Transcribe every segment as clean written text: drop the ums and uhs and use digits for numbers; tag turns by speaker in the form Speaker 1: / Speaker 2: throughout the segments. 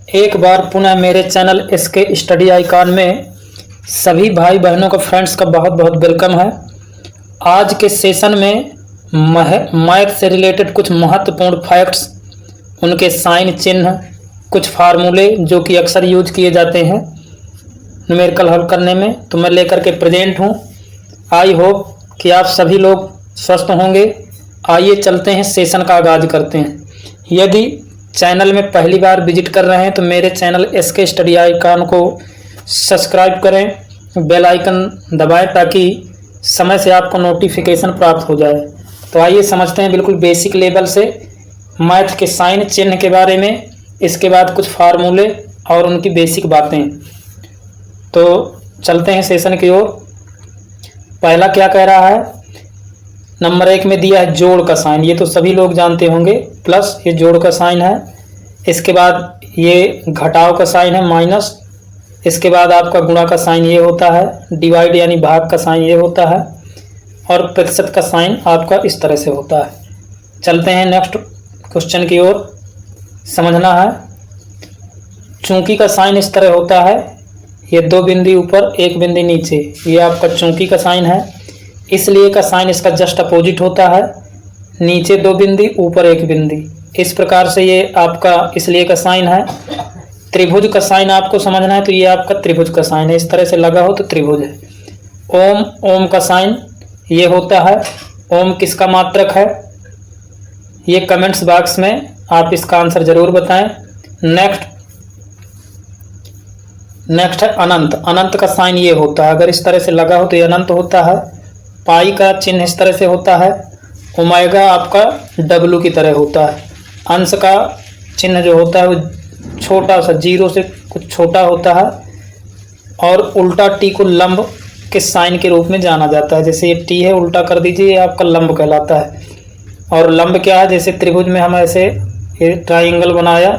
Speaker 1: एक बार पुनः मेरे चैनल एसके स्टडी आइकॉन में सभी भाई बहनों को फ्रेंड्स का बहुत बहुत वेलकम है। आज के सेशन में मैथ से रिलेटेड कुछ महत्वपूर्ण फैक्ट्स, उनके साइन चिन्ह, कुछ फार्मूले जो कि अक्सर यूज किए जाते हैं न्यूमेरिकल हल करने में, तो मैं लेकर के प्रेजेंट हूँ। आई होप कि आप सभी लोग स्वस्थ होंगे। आइए चलते हैं, सेशन का आगाज करते हैं। यदि चैनल में पहली बार विजिट कर रहे हैं तो मेरे चैनल एसके स्टडी आइकॉन को सब्सक्राइब करें, बेल आइकन दबाएं ताकि समय से आपको नोटिफिकेशन प्राप्त हो जाए। तो आइए समझते हैं बिल्कुल बेसिक लेवल से मैथ के साइन चिन्ह के बारे में, इसके बाद कुछ फार्मूले और उनकी बेसिक बातें। तो चलते हैं सेशन की ओर। पहला क्या कह रहा है, नंबर 1 में दिया है जोड़ का साइन, ये तो सभी लोग जानते होंगे, प्लस ये जोड़ का साइन है। इसके बाद ये घटाव का साइन है माइनस। इसके बाद आपका गुणा का साइन ये होता है, डिवाइड यानी भाग का साइन ये होता है, और प्रतिशत का साइन आपका इस तरह से होता है। चलते हैं नेक्स्ट क्वेश्चन की ओर। समझना है, चूंकि का साइन इस तरह होता है, ये 2 बिंदु ऊपर 1 बिंदु नीचे, ये आपका चूंकि का साइन है। इसलिए का साइन इसका जस्ट अपोजिट होता है, नीचे 2 बिंदु ऊपर 1 बिंदु, इस प्रकार से ये आपका इसलिए का साइन है। त्रिभुज का साइन आपको समझना है, तो ये आपका त्रिभुज का साइन है, इस तरह से लगा हो तो त्रिभुज है। ओम, ओम का साइन ये होता है। ओम किसका मात्रक है, ये कमेंट्स बॉक्स में आप इसका आंसर जरूर बताएं। नेक्स्ट है अनंत। अनंत का साइन ये होता है, अगर इस तरह से लगा हो तो ये अनंत होता है। पाई का चिन्ह इस तरह से होता है। ओमेगा आपका डब्लू की तरह होता है। अंश का चिन्ह जो होता है वो छोटा सा, 0 से कुछ छोटा होता है, और उल्टा टी को लंब के साइन के रूप में जाना जाता है। जैसे ये टी है, उल्टा कर दीजिए, ये आपका लंब कहलाता है। और लंब क्या है, जैसे त्रिभुज में हम ऐसे ये ट्राइंगल बनाया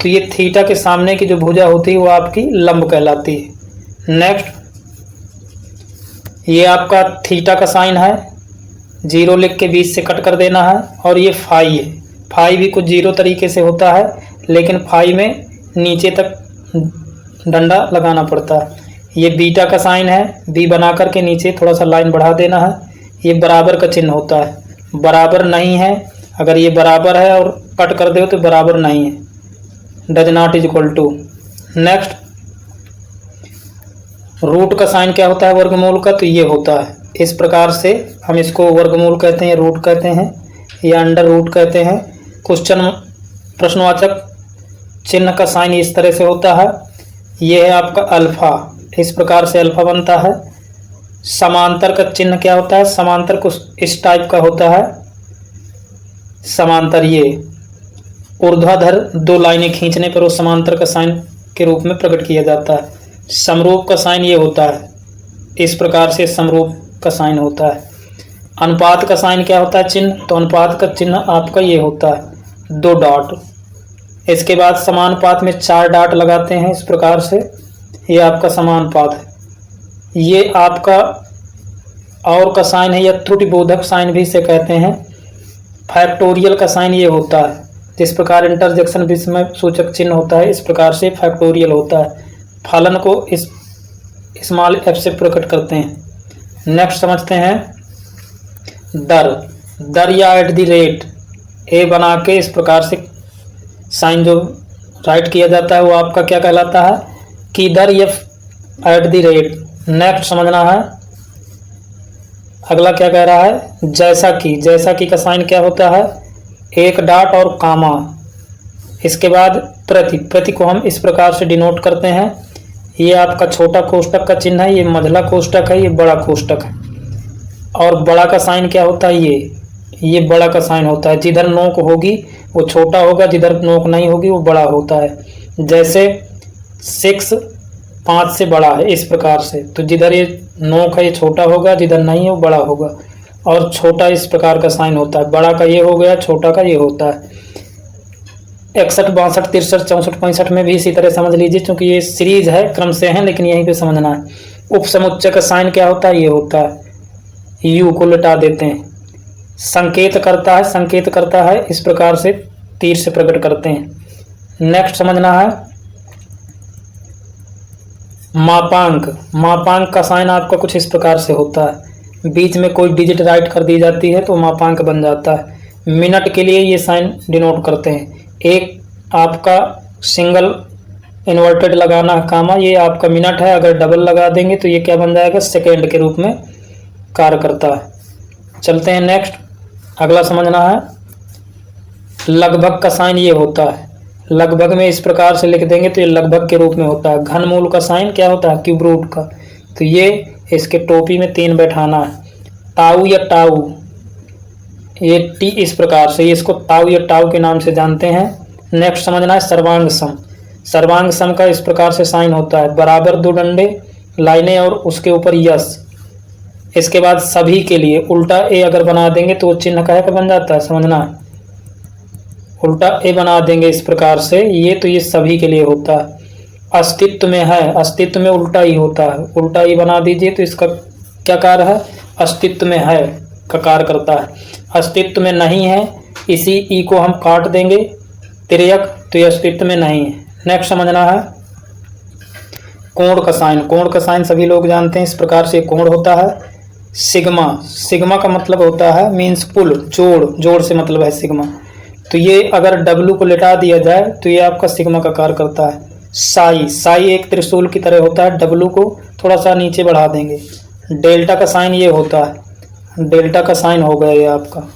Speaker 1: तो ये थीटा के सामने की जो भुजा होती है वो आपकी लंब कहलाती है। नेक्स्ट, ये आपका थीटा का साइन है, 0 लिख के बीच से कट कर देना है। और ये फाई है, फाई भी कुछ 0 तरीके से होता है, लेकिन फाई में नीचे तक डंडा लगाना पड़ता है। ये बीटा का साइन है, बी बना करके नीचे थोड़ा सा लाइन बढ़ा देना है। ये बराबर का चिन्ह होता है, बराबर नहीं है, अगर ये बराबर है और कट कर दो तो बराबर नहीं है, does not is equal to. Next, root का साइन क्या होता है वर्गमूल का, तो ये होता है इस प्रकार से, हम इसको वर्गमूल कहते हैं, रूट कहते हैं, या अंडर रूट कहते हैं। क्वेश्चन प्रश्नवाचक चिन्ह का साइन इस तरह से होता है। ये है आपका अल्फा, इस प्रकार से अल्फा बनता है। समांतर का चिन्ह क्या होता है, समांतर कुछ इस टाइप का होता है। समांतर ये ऊर्ध्वाधर 2 लाइनें खींचने पर वो समांतर का साइन के रूप में प्रकट किया जाता है। समरूप का साइन ये होता है, इस प्रकार से समरूप का साइन होता है। अनुपात का साइन क्या होता है चिन्ह, तो अनुपात का चिन्ह आपका ये होता है 2 डॉट। इसके बाद समानुपात में 4 डॉट लगाते हैं इस प्रकार से, ये आपका समानुपात है। ये आपका और का साइन है, या त्रुटिबोधक साइन भी इसे कहते हैं। फैक्टोरियल का साइन ये होता है, जिस प्रकार इंटरजेक्शन विस्मय सूचक चिन्ह होता है, इस प्रकार से फैक्टोरियल होता है। फलन को इस स्मॉल एफ से प्रकट करते हैं। नेक्स्ट समझते हैं दर। दर या एट द रेट, ए बना के इस प्रकार से साइन जो राइट किया जाता है वो आपका क्या कहलाता है, कि दर या एट द रेट। नेक्स्ट समझना है, अगला क्या कह रहा है, जैसा कि। जैसा कि का साइन क्या होता है, 1 डॉट और कामा। इसके बाद प्रति। प्रति को हम इस प्रकार से डिनोट करते हैं, ये आपका छोटा कोष्टक का चिन्ह है, ये मझला कोष्टक है, ये बड़ा कोष्टक है। और बड़ा का साइन क्या होता है, ये बड़ा का साइन होता है। जिधर नोक होगी वो छोटा होगा, जिधर नोक नहीं होगी वो बड़ा होता है। जैसे 6 5 से बड़ा है, इस प्रकार से। तो जिधर ये नोक है ये छोटा होगा, जिधर नहीं है वो बड़ा होगा। और छोटा इस प्रकार का साइन होता है, बड़ा का ये हो गया, छोटा का ये होता है। 61 62 63 64 65 में भी इसी तरह समझ लीजिए, क्योंकि ये सीरीज है, क्रम से है, लेकिन यहीं पे समझना है। उपसमुच्चय का साइन क्या होता है, ये होता है, यू को लटा देते हैं। संकेत करता है, संकेत करता है, इस प्रकार से तीर से प्रकट करते हैं। नेक्स्ट समझना है मापांक। मापांक का साइन आपका कुछ इस प्रकार से होता है, बीच में कोई डिजिट राइट कर दी जाती है तो मापांक बन जाता है। मिनट के लिए ये साइन डिनोट करते हैं। एक आपका सिंगल इन्वर्टेड लगाना है कामा, ये आपका मिनट है। अगर डबल लगा देंगे तो ये क्या बन जाएगा, सेकेंड के रूप में कार्य करता है। चलते हैं नेक्स्ट, अगला समझना है लगभग का साइन ये होता है। लगभग में इस प्रकार से लिख देंगे तो ये लगभग के रूप में होता है। घनमूल का साइन क्या होता है, क्यूब रूट का, तो ये इसके टोपी में 3 बैठाना है। टाउ या टाउ, ये टी इस प्रकार से, ये इसको टाउ या टाउ के नाम से जानते हैं। नेक्स्ट समझना है सर्वांग सम। सर्वांग सम का इस प्रकार से साइन होता है, बराबर 2 डंडे लाइनें और उसके ऊपर यस। इसके बाद सभी के लिए उल्टा ए अगर बना देंगे तो वो चिन्ह कहे का बन जाता है, समझना है। उल्टा ए बना देंगे इस प्रकार से, ये तो ये सभी के लिए होता है। अस्तित्व में है, अस्तित्व में उल्टा ही होता है, उल्टा ही बना दीजिए तो इसका क्या कार्य है, अस्तित्व में है का कार्य करता है। अस्तित्व में नहीं है, इसी ई को हम काट देंगे तिर्यक, तो ये अस्तित्व में नहीं है। नेक्स्ट समझना है कोण का साइन। कोण का साइन सभी लोग जानते हैं, इस प्रकार से कोण होता है। सिग्मा, सिग्मा का मतलब होता है मीन्स पुल, जोड़, जोड़ से मतलब है सिग्मा। तो ये अगर डब्लू को लिटा दिया जाए तो ये आपका सिग्मा का कार्य करता है। साई, साई एक त्रिशूल की तरह होता है, डब्लू को थोड़ा सा नीचे बढ़ा देंगे। डेल्टा का साइन ये होता है, डेल्टा का साइन हो गया ये आपका।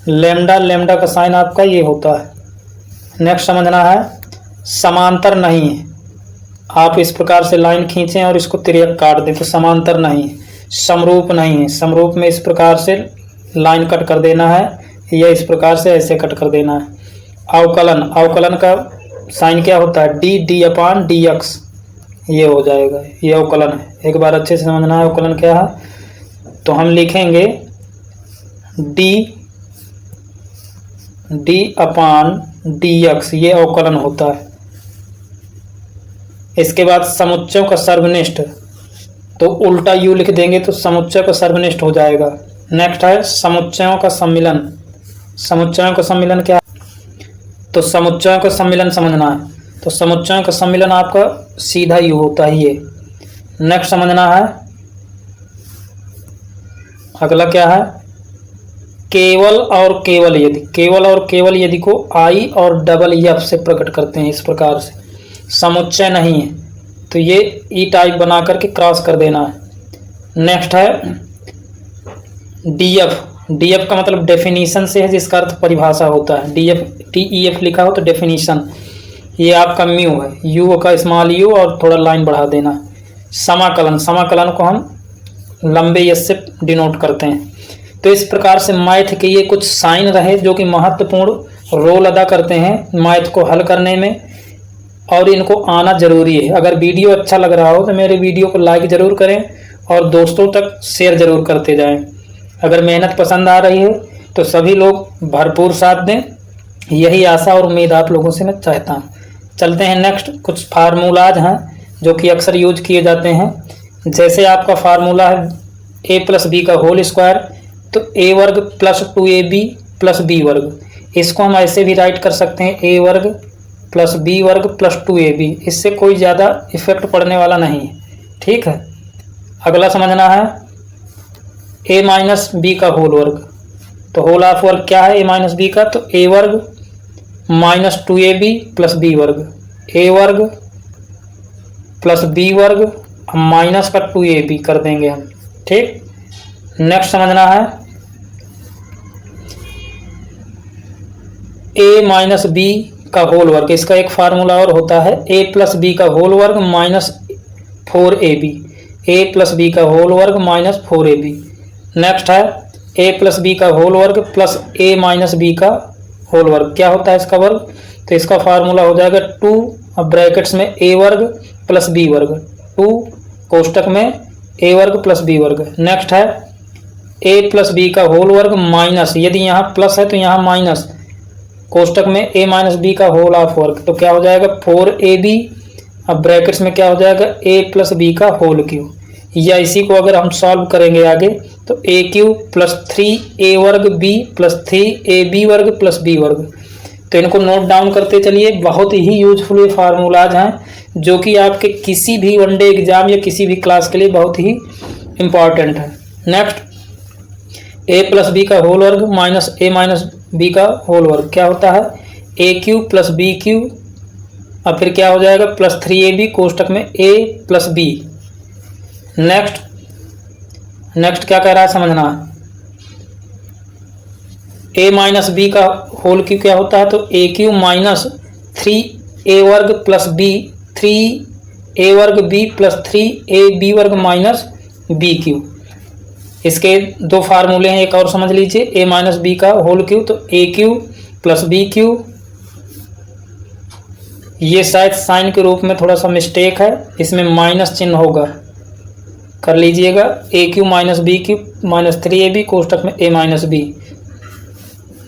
Speaker 1: लैम्डा, लैम्डा का साइन आपका ये होता है। नेक्स्ट समझना है समांतर नहीं है। आप इस प्रकार से लाइन खींचें और इसको तिर्यक काट दें तो समांतर नहीं है। समरूप नहीं है, समरूप में इस प्रकार से लाइन कट कर देना है या इस प्रकार से ऐसे कट कर देना है। अवकलन, अवकलन का साइन क्या होता है, डी, डी अपान डी एक्स, ये हो जाएगा, ये अवकलन है। एक बार अच्छे से समझना है अवकलन क्या है। तो हम लिखेंगे डी, डी अपान डी एक्स, ये अवकलन होता है। इसके बाद समुच्चयों का सर्वनिष्ठ, तो उल्टा यू लिख देंगे तो समुच्चय का सर्वनिष्ठ हो जाएगा। नेक्स्ट है समुच्चयों का सम्मिलन। समुच्चयों का सम्मिलन क्या है, तो समुच्चयों का सम्मिलन समझना है। तो समुच्चयों का सम्मिलन आपका सीधा यू होता है ये। नेक्स्ट समझना है अगला क्या है, केवल और केवल यदि। केवल और केवल यदि को आई और डबल एफ से प्रकट करते हैं इस प्रकार से। समुच्चय नहीं है तो ये ई टाइप बना करके क्रॉस कर देना है। नेक्स्ट है डीएफ। डीएफ का मतलब डेफिनीशन से है, जिसका अर्थ परिभाषा होता है। डीएफ, टीईएफ लिखा हो तो डेफिनीशन, ये आपका म्यू है, यू का स्मॉल यू और थोड़ा लाइन बढ़ा देना। समाकलन, समाकलन को हम लंबे यस से डिनोट करते हैं। तो इस प्रकार से मैथ के ये कुछ साइन रहे जो कि महत्वपूर्ण रोल अदा करते हैं मैथ को हल करने में, और इनको आना जरूरी है। अगर वीडियो अच्छा लग रहा हो तो मेरे वीडियो को लाइक ज़रूर करें और दोस्तों तक शेयर ज़रूर करते जाएं। अगर मेहनत पसंद आ रही है तो सभी लोग भरपूर साथ दें, यही आशा और उम्मीद आप लोगों से मैं चाहता हूँ। चलते हैं नेक्स्ट, कुछ फार्मूलाज हैं जो कि अक्सर यूज किए जाते हैं। जैसे आपका फार्मूला है a प्लस बी का होल स्क्वायर, तो a वर्ग प्लस 2ab प्लस b वर्ग। इसको हम ऐसे भी राइट कर सकते हैं a वर्ग प्लस b वर्ग प्लस 2ab। इससे कोई ज़्यादा इफेक्ट पड़ने वाला नहीं है, ठीक है। अगला समझना है a माइनस बी का होल वर्ग। तो होल ऑफ वर्ग क्या है a माइनस बी का, तो a वर्ग माइनस 2ab प्लस b वर्ग। a वर्ग प्लस b वर्ग माइनस का 2ab कर देंगे हम, ठीक। नेक्स्ट समझना है a माइनस बी का होल वर्ग। इसका एक फार्मूला और होता है a प्लस बी का होल वर्ग minus 4ab। a plus b का होल वर्ग माइनस 4ab। नेक्स्ट है a प्लस बी का होल वर्ग प्लस a माइनस बी का होल वर्ग। क्या होता है इसका वर्ग, तो इसका फार्मूला हो जाएगा 2 अब ब्रैकेट्स में a वर्ग प्लस b वर्ग, 2 कोष्टक में a वर्ग प्लस b वर्ग। नेक्स्ट है a प्लस बी का होल वर्ग माइनस, यदि यहाँ प्लस है तो यहाँ माइनस, कोष्टक में a माइनस बी का होल ऑफ वर्ग। तो क्या हो जाएगा 4ab, अब ब्रैकेट्स में क्या हो जाएगा a प्लस बी का होल क्यू। या इसी को अगर हम सॉल्व करेंगे आगे तो a क्यू प्लस 3a वर्ग b प्लस 3ab वर्ग प्लस b वर्ग। तो इनको नोट डाउन करते चलिए। बहुत ही यूजफुल ये फार्मूलाज हैं जो कि आपके किसी भी वनडे एग्जाम या किसी भी क्लास के लिए बहुत ही इम्पॉर्टेंट है। नेक्स्ट, a प्लस बी का होल वर्ग माइनस ए माइनस बी का होल वर्ग क्या होता है? A cube plus b Q और फिर क्या हो जाएगा? प्लस 3ab कोष्टक में a प्लस बी। नेक्स्ट क्या कह रहा है समझना। a माइनस बी का होल क्यू क्या होता है? तो ए क्यू माइनस 3a वर्ग प्लस बी 3a वर्ग बी प्लस 3ab वर्ग माइनस बी क्यू। इसके दो फार्मूले हैं, एक और समझ लीजिए। a माइनस बी का होल क्यू तो ए क्यू प्लस बी क्यू, ये शायद साइन के रूप में थोड़ा सा मिस्टेक है, इसमें माइनस चिन्ह होगा, कर लीजिएगा। A cube minus b cube minus 3ab कोष्टक में a माइनस बी।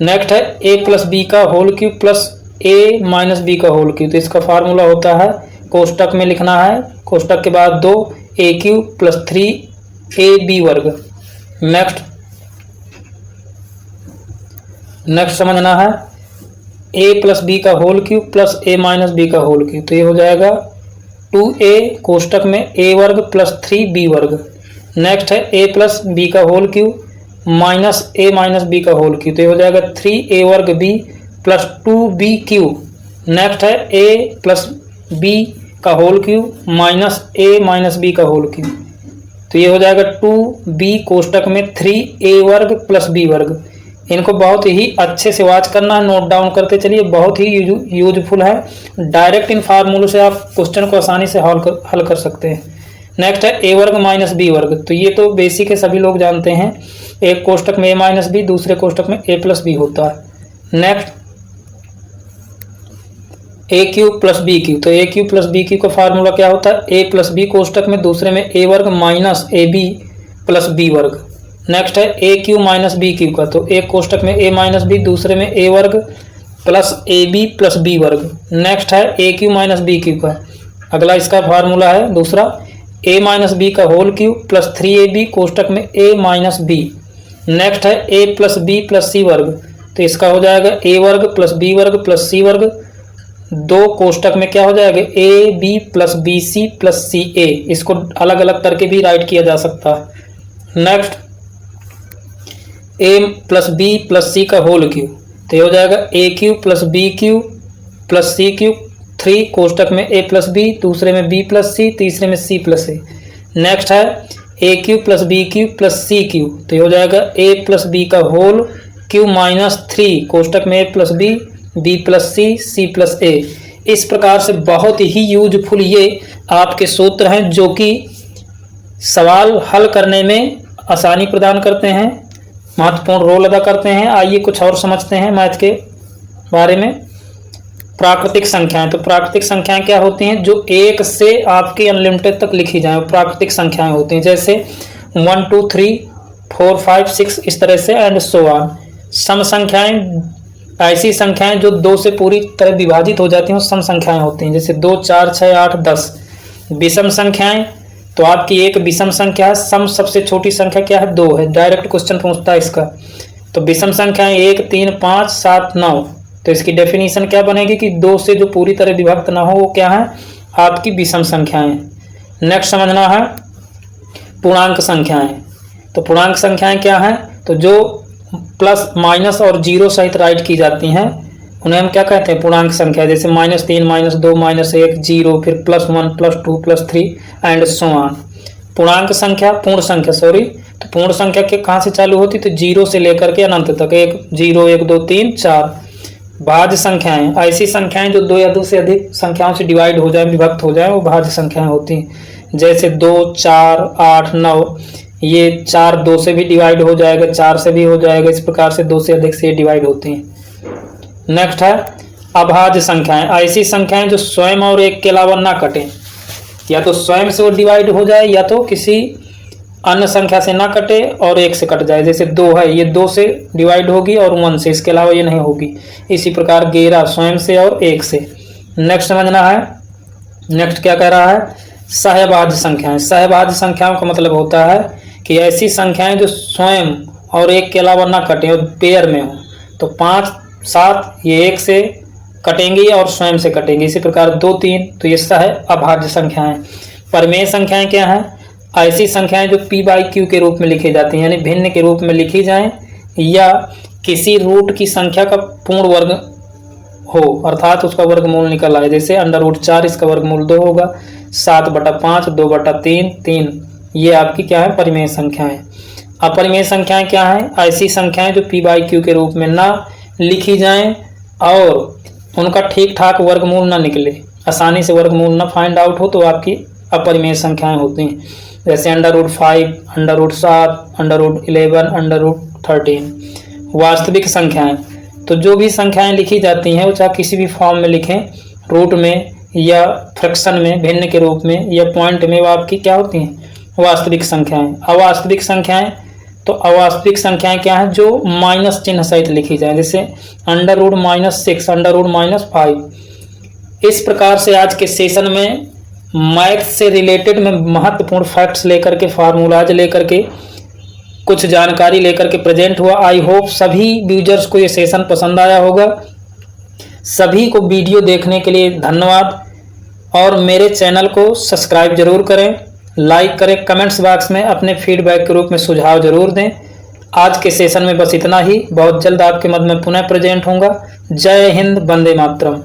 Speaker 1: नेक्स्ट है a प्लस बी का whole cube plus a minus b का होल क्यू। तो इसका फार्मूला होता है, कोष्टक में लिखना है, कोष्टक के बाद 2a³ प्लस 3ab वर्ग। नेक्स्ट समझना है a प्लस बी का whole cube plus a minus b का होल क्यू। तो ये हो जाएगा 2a कोष्टक में a वर्ग प्लस 3b वर्ग। नेक्स्ट है a प्लस बी का whole cube minus a minus b का होल क्यू। तो ये हो जाएगा 3a वर्ग b प्लस 2bq। नेक्स्ट है a प्लस b का whole cube minus a minus b का होल क्यू। तो ये हो जाएगा 2b कोष्टक में 3a वर्ग प्लस b वर्ग। इनको बहुत ही अच्छे से वाच करना है, नोट डाउन करते चलिए, बहुत ही यूजफुल है। डायरेक्ट इन फार्मूलों से आप क्वेश्चन को आसानी से हल कर सकते हैं। नेक्स्ट है a वर्ग माइनस बी वर्ग। तो ये तो बेसिक है, सभी लोग जानते हैं। एक कोष्टक में a माइनस बी, दूसरे कोष्टक में a प्लस बी होता है। नेक्स्ट ए क्यू प्लस बी क्यू। तो ए क्यू प्लस बी क्यू का फार्मूला क्या होता है? ए प्लस बी कोष्टक में दूसरे में a वर्ग minus a b plus b वर्ग। नेक्स्ट है a cube minus b cube का। तो एक कोष्टक में a माइनस बी, दूसरे में a वर्ग plus a b plus b वर्ग। नेक्स्ट है a cube minus b cube का। अगला इसका फार्मूला है दूसरा, a माइनस बी का होल क्यू प्लस 3ab कोष्टक में a माइनस बी। नेक्स्ट है a plus b plus c वर्ग। तो इसका हो जाएगा a वर्ग प्लस बी वर्ग प्लस सी वर्ग। दो कोष्टक में क्या हो जाएगा? A b plus b c plus c ए। इसको अलग अलग करके भी राइट किया जा सकता है। Next a plus b plus c का होल क्यू। तो ये हो जाएगा a cube plus b cube plus c cube 3 कोष्टक में a प्लस बी, दूसरे में b प्लस सी, तीसरे में c प्लस ए। नेक्स्ट है a cube plus b cube plus c cube. तो ये हो जाएगा a प्लस बी का होल क्यू माइनस 3 कोष्टक में a plus b, b plus c, c plus a. इस प्रकार से बहुत ही यूजफुल ये आपके सूत्र हैं जो कि सवाल हल करने में आसानी प्रदान करते हैं, महत्वपूर्ण रोल अदा करते हैं। आइए कुछ और समझते हैं मैथ के बारे में। प्राकृतिक संख्याएं। तो प्राकृतिक संख्याएं क्या होती हैं? जो 1 से आपके अनलिमिटेड तक लिखी जाए प्राकृतिक संख्याएं होती हैं, जैसे 1 2 3 4 5 6 इस तरह से एंड सो ऑन। सम संख्याएं ऐसी संख्याएं जो 2 से पूरी तरह विभाजित हो जाती हैं, सम संख्याएं होती हैं, जैसे 2 4 6 8 10। विषम संख्याएं, तो आपकी एक विषम संख्या है, सम सबसे छोटी संख्या क्या है? 2 है। डायरेक्ट क्वेश्चन पूछता है इसका। तो विषम संख्याएं 1 3 5 7 9। तो इसकी डेफिनेशन क्या बनेगी कि 2 से जो पूरी तरह विभक्त ना हो वो क्या है? आपकी विषम संख्याएं। नेक्स्ट समझना है पूर्णांक संख्याएं। तो पूर्णांक संख्याएं क्या हैं? तो जो प्लस माइनस और जीरो सहित राइट की जाती हैं उन्हें हम क्या कहते हैं? पूर्णांक संख्या। जैसे -3 -2 -1 0, फिर +1 +2 +3 एंड सो ऑन। पूर्णांक संख्या पूर्ण संख्या तो पूर्ण संख्या के कहाँ से चालू होती? तो 0 से लेकर के अनंत तक, 1 0 1 2 3 4। भाज्य संख्याएं, ऐसी संख्याएं जो 2 या 2 से अधिक संख्याओं से डिवाइड हो जाए, विभक्त हो जाए, वो भाज्य संख्याएं होती हैं। जैसे 2 4 8 9, ये 4 2 से भी डिवाइड हो जाएगा, 4 से भी हो जाएगा। इस प्रकार से 2 से अधिक से डिवाइड होती हैं। नेक्स्ट है अभाज्य संख्याएं। ऐसी संख्याएं जो स्वयं और एक के अलावा ना कटें, या तो स्वयं से वो डिवाइड हो जाए या तो किसी अन्य संख्या से ना कटे और 1 से कट जाए। जैसे 2 है, ये 2 से डिवाइड होगी और 1 से, इसके अलावा ये नहीं होगी। इसी प्रकार 11 स्वयं से और 1 से। नेक्स्ट समझना है, नेक्स्ट क्या कह रहा है? सहभाज्य संख्याएं। सहभाज्य संख्याओं का मतलब होता है कि ऐसी संख्याएं जो स्वयं और 1 के अलावा ना कटें और पेयर में हो। तो 5 7 ये 1 से कटेंगी और स्वयं से कटेंगी। इसी प्रकार 2 3 तो ये है अभाज्य संख्याएं। परिमेय संख्याएं क्या हैं? ऐसी संख्याएं जो p/q के रूप में लिखी जाती हैं, यानी भिन्न के रूप में लिखी जाएं या किसी रूट की संख्या का पूर्ण वर्ग हो अर्थात उसका वर्गमूल निकल आए। जैसे √4 इसका वर्गमूल 2 होगा, 7/5 2/3 3। ये आपकी क्या है? परिमेय संख्याएं। अपरिमेय संख्याएं क्या हैं? ऐसी संख्याएं जो p/q के रूप में ना लिखी जाएं और उनका ठीक ठाक वर्गमूल ना निकले, आसानी से वर्गमूल ना फाइंड आउट हो, तो आपकी अपरिमेय संख्याएं होती हैं। जैसे √5 √7 √11 √13। वास्तविक संख्याएं तो जो भी संख्याएं लिखी जाती हैं वो चाहे किसी भी फॉर्म में लिखें, रूट में या फ्रैक्शन में, भिन्न के रूप में या पॉइंट में, वो आपकी क्या होती हैं? वास्तविक संख्याएं। अवास्तविक संख्याएं तो अवास्तविक संख्याएं क्या है? जो माइनस चिन्ह सहित लिखी जाए, जैसे √-6 √-5। इस प्रकार से आज के सेशन में मैथ से रिलेटेड में महत्वपूर्ण फैक्ट्स लेकर के, फार्मूलाज लेकर के, कुछ जानकारी लेकर के प्रेजेंट हुआ। आई होप सभी यूजर्स को ये सेशन पसंद आया होगा। सभी को वीडियो देखने के लिए धन्यवाद और मेरे चैनल को सब्सक्राइब जरूर करें, लाइक करें, कमेंट्स बॉक्स में अपने फीडबैक के रूप में सुझाव जरूर दें। आज के सेशन में बस इतना ही। बहुत जल्द आपके मध्य में पुनः प्रेजेंट होऊंगा। जय हिंद, वंदे मातरम।